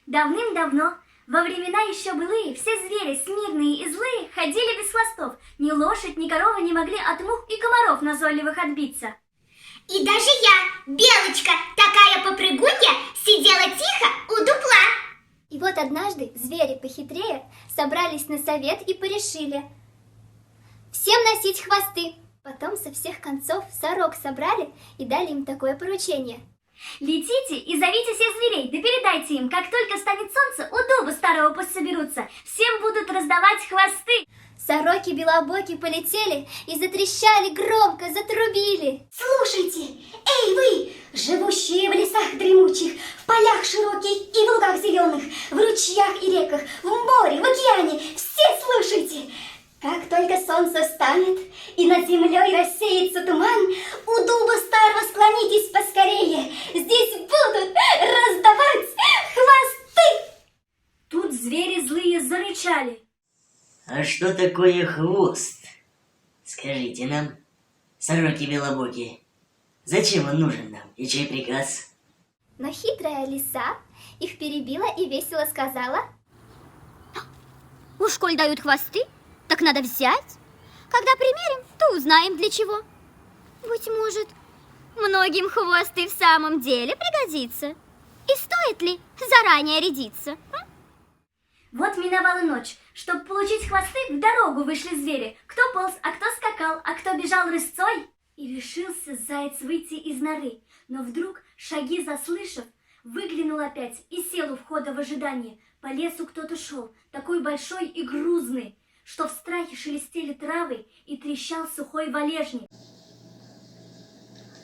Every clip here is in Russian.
Давным-давно, во времена еще былые, все звери, смирные и злые, ходили без хвостов. Ни лошадь, ни корова не могли от мух и комаров назойливых отбиться. И даже я, Белочка, такая попрыгунья, сидела тихо у дупла. И вот однажды звери похитрее собрались на совет и порешили всем носить хвосты. Потом со всех концов сорок собрали и дали им такое поручение. Летите и зовите всех зверей, да передайте им, как только станет солнце, у дуба старого пусть соберутся. Всем будут раздавать хвосты. Сороки белобоки полетели и затрещали громко, затрубили. Слушайте, эй вы, живущие в лесах дремучих, в полях широких и в лугах зеленых, в ручьях и реках, в море, в океане, все слушайте! Как только солнце встанет и над землей рассеется туман, у дуба старого склонитесь поскорее, здесь будут раздавать хвосты! Тут звери злые зарычали. А что такое хвост? Скажите нам, сороки белобоки, зачем он нужен нам и чей приказ? Но хитрая лиса их перебила и весело сказала: Уж коль дают хвосты, так надо взять. Когда примерим, то узнаем для чего. Быть может, многим хвост и в самом деле пригодится. И стоит ли заранее рядиться? Вот миновала ночь. Чтобы получить хвосты, в дорогу вышли звери. Кто полз, а кто скакал, а кто бежал рысцой. И решился заяц выйти из норы. Но вдруг, шаги заслышав, выглянул опять и сел у входа в ожидании. По лесу кто-то шел, такой большой и грузный, что в страхе шелестели травы и трещал сухой валежник.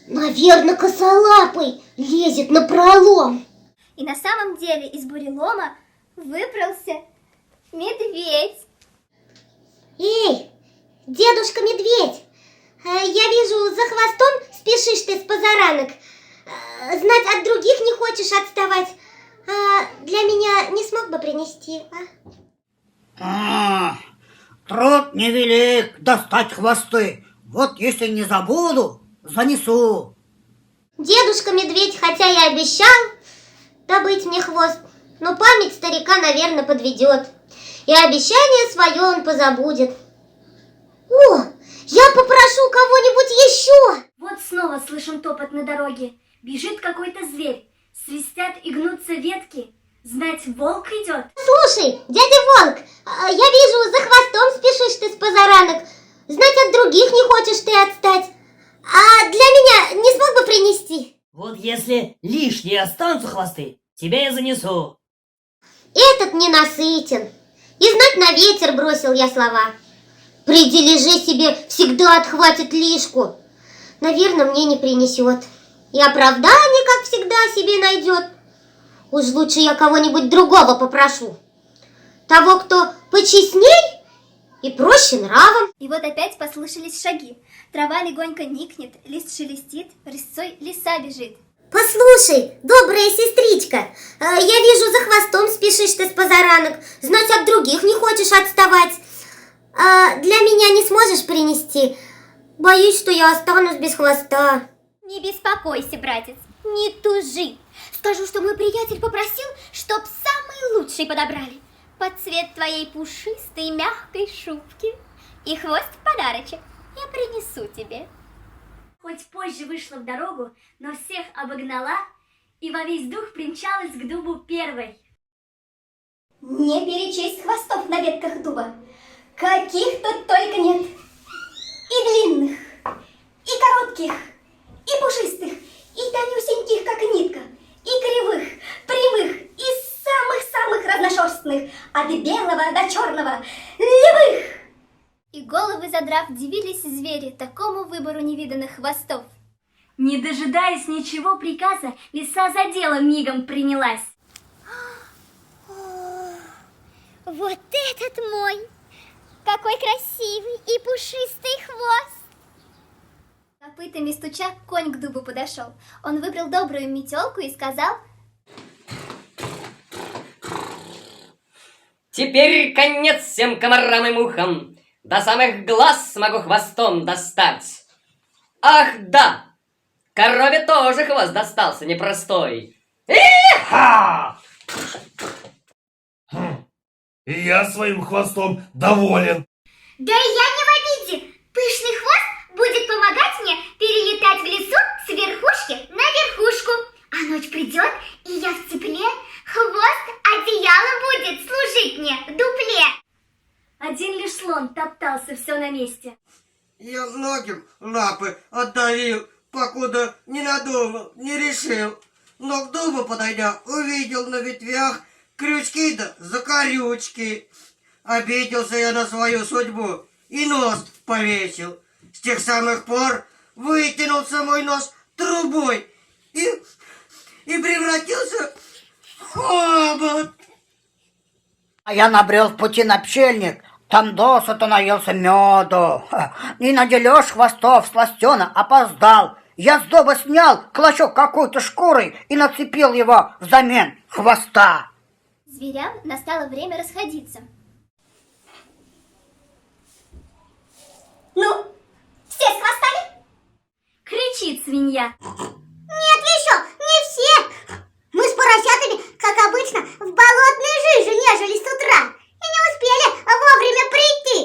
Наверное, косолапый лезет на пролом. И на самом деле из бурелома выбрался медведь. Эй, дедушка медведь, я вижу, за хвостом спешишь ты с позаранок. Знать, от других не хочешь отставать. Для меня не смог бы принести, Труд невелик достать хвосты. Вот если не забуду, занесу. Дедушка медведь, хотя и обещал добыть мне хвост, но память старика, наверное, подведет. И обещание свое он позабудет. О, я попрошу кого-нибудь еще. Вот снова слышим топот на дороге. Бежит какой-то зверь. Свистят и гнутся ветки. Знать, волк идет. Слушай, дядя Волк, я вижу, за хвостом спешишь ты с позаранок. Знать, от других не хочешь ты отстать. А для меня не смог бы принести? Вот если лишние останутся хвосты, тебя я занесу. Этот ненасытен. И знать, на ветер бросил я слова. Приди, лежи себе, всегда отхватит лишку. Наверное, мне не принесет. И оправдание, как всегда, себе найдет. Уж лучше я кого-нибудь другого попрошу. Того, кто почестней и проще нравом. И вот опять послышались шаги. Трава легонько никнет, лист шелестит, рысцой лиса бежит. Послушай, добрая сестричка, я вижу, за хвостом спешишь ты с позаранок. Знать, от других не хочешь отставать. Для меня не сможешь принести? Боюсь, что я останусь без хвоста. Не беспокойся, братец, не тужи. Скажу, что мой приятель попросил, чтоб самый лучший подобрали. Под цвет твоей пушистой мягкой шубки. И хвост в подарочек я принесу тебе. Хоть позже вышла в дорогу, но всех обогнала и во весь дух примчалась к дубу первой. Не перечесть хвостов на ветках дуба. Каких тут только нет. И длинных, и коротких, и пушистых, и тонюсеньких, как нитка, и кривых, прямых, и самых-самых разношерстных, от белого до черного, любых. И головы задрав, дивились звери такому выбору невиданных хвостов. Не дожидаясь ничего приказа, лиса за дело мигом принялась. Вот этот мой! Какой красивый и пушистый хвост! Копытами стуча, конь к дубу подошел. Он выбрал добрую метелку и сказал: Теперь конец всем комарам и мухам. До самых глаз смогу хвостом достать. Ах, да! Корове тоже хвост достался непростой. Иха! И я своим хвостом доволен. Да и я не в обиде. Пышный хвост будет помогать мне перелетать в лесу с верхушки на верхушку. А ночь придет, и я в тепле. Хвост одеялом будет служить мне в дупле. Один лишь слон топтался все на месте. Я многим лапы отдавил, покуда не надумал, не решил. Но к дубу подойдя, увидел на ветвях крючки да закорючки. Обиделся я на свою судьбу и нос повесил. С тех самых пор вытянулся мой нос трубой и превратился в хобот. А я набрел в пути на пчельник, там досыта наелся меду. Не наделешь хвостов сластена, опоздал. Я с дуба снял клочок какой-то шкурой и нацепил его взамен хвоста. Зверям настало время расходиться. Ну, все с хвостами? Кричит свинья. Нет еще, не все. Мы с поросятами, как обычно, в болотной жиже нежились с утра и не успели вовремя прийти.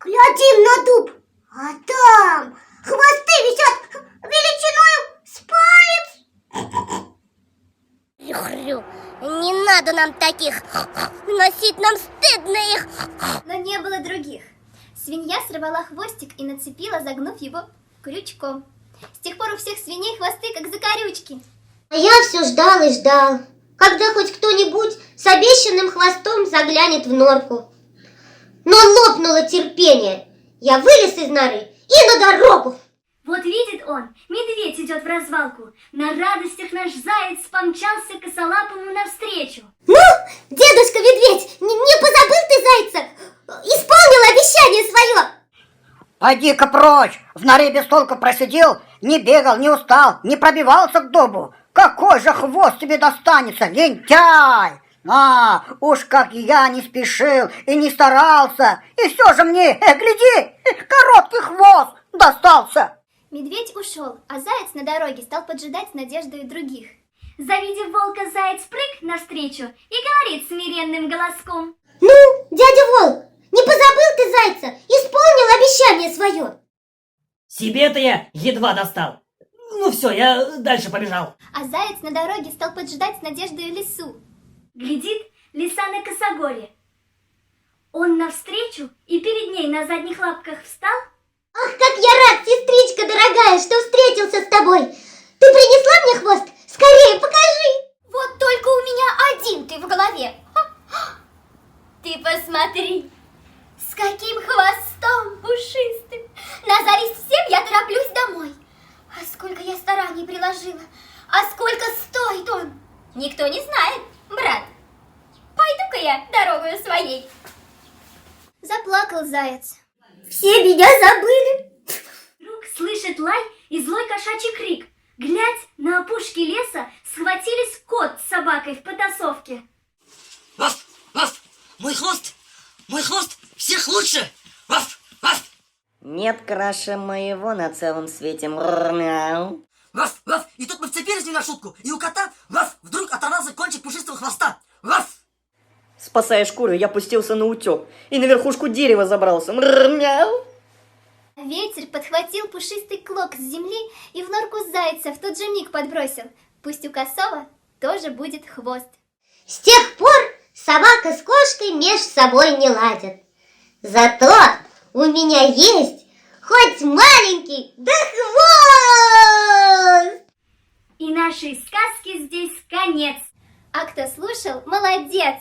Глядим на дуб, а там хвосты висят величиною с палец. Хрю, не надо нам таких. Носить нам стыдно их. Но не было других. Свинья сорвала хвостик и нацепила, загнув его крючком. С тех пор у всех свиней хвосты, как закорючки. А я все ждал и ждал, когда хоть кто-нибудь с обещанным хвостом заглянет в норку. Но лопнуло терпение. Я вылез из норы и на дорогу. Вот видит он, медведь идет в развалку. На радостях наш заяц помчался косолапому навстречу. Ну, дедушка медведь, не позабыл ты зайца? Исполнил обещание свое. Пойди-ка прочь, в норе без толку просидел, не бегал, не устал, не пробивался к дубу. Какой же хвост тебе достанется, лентяй! А, уж как я не спешил и не старался, и все же мне, гляди, короткий хвост достался. Медведь ушел, а заяц на дороге стал поджидать с надеждой других. Завидев волка, заяц прыг навстречу и говорит смиренным голоском. Ну, дядя Волк, не позабыл ты зайца? Исполнил обещание свое. Себе-то я едва достал. Ну все, я дальше побежал. А заяц на дороге стал поджидать с надеждой лису. Глядит лиса на косогоре. Он навстречу и перед ней на задних лапках встал. Ах, как я рад, сестричка дорогая, что встретился с тобой. Ты принесла мне хвост? Скорее покажи. Вот только у меня один ты в голове. Ты посмотри, с каким хвостом пушистым. На зависть всем я тороплюсь домой. А сколько я стараний приложила, а сколько стоит он, никто не знает, брат. Пойду-ка я дорогою своей. Заплакал заяц. Все меня забыли. Вдруг слышит лай и злой кошачий крик. Глядь, на опушке леса схватились кот с собакой в потасовке. Ваф, ваф, мой хвост всех лучше. Ваф, ваф. Нет краше моего на целом свете. Мяу. Ваф, ваф, и тут мы вцепились не на шутку, и у кота, ваф, вдруг оторвался кончик пушистого хвоста. Ваф! Спасая шкуру, я пустился на утек и на верхушку дерева забрался. Мяу. Ветер подхватил пушистый клок с земли и в норку зайца в тот же миг подбросил. Пусть у косого тоже будет хвост. С тех пор собака с кошкой меж собой не ладят. Зато у меня есть хоть маленький, да хвост! И нашей сказки здесь конец. А кто слушал, молодец!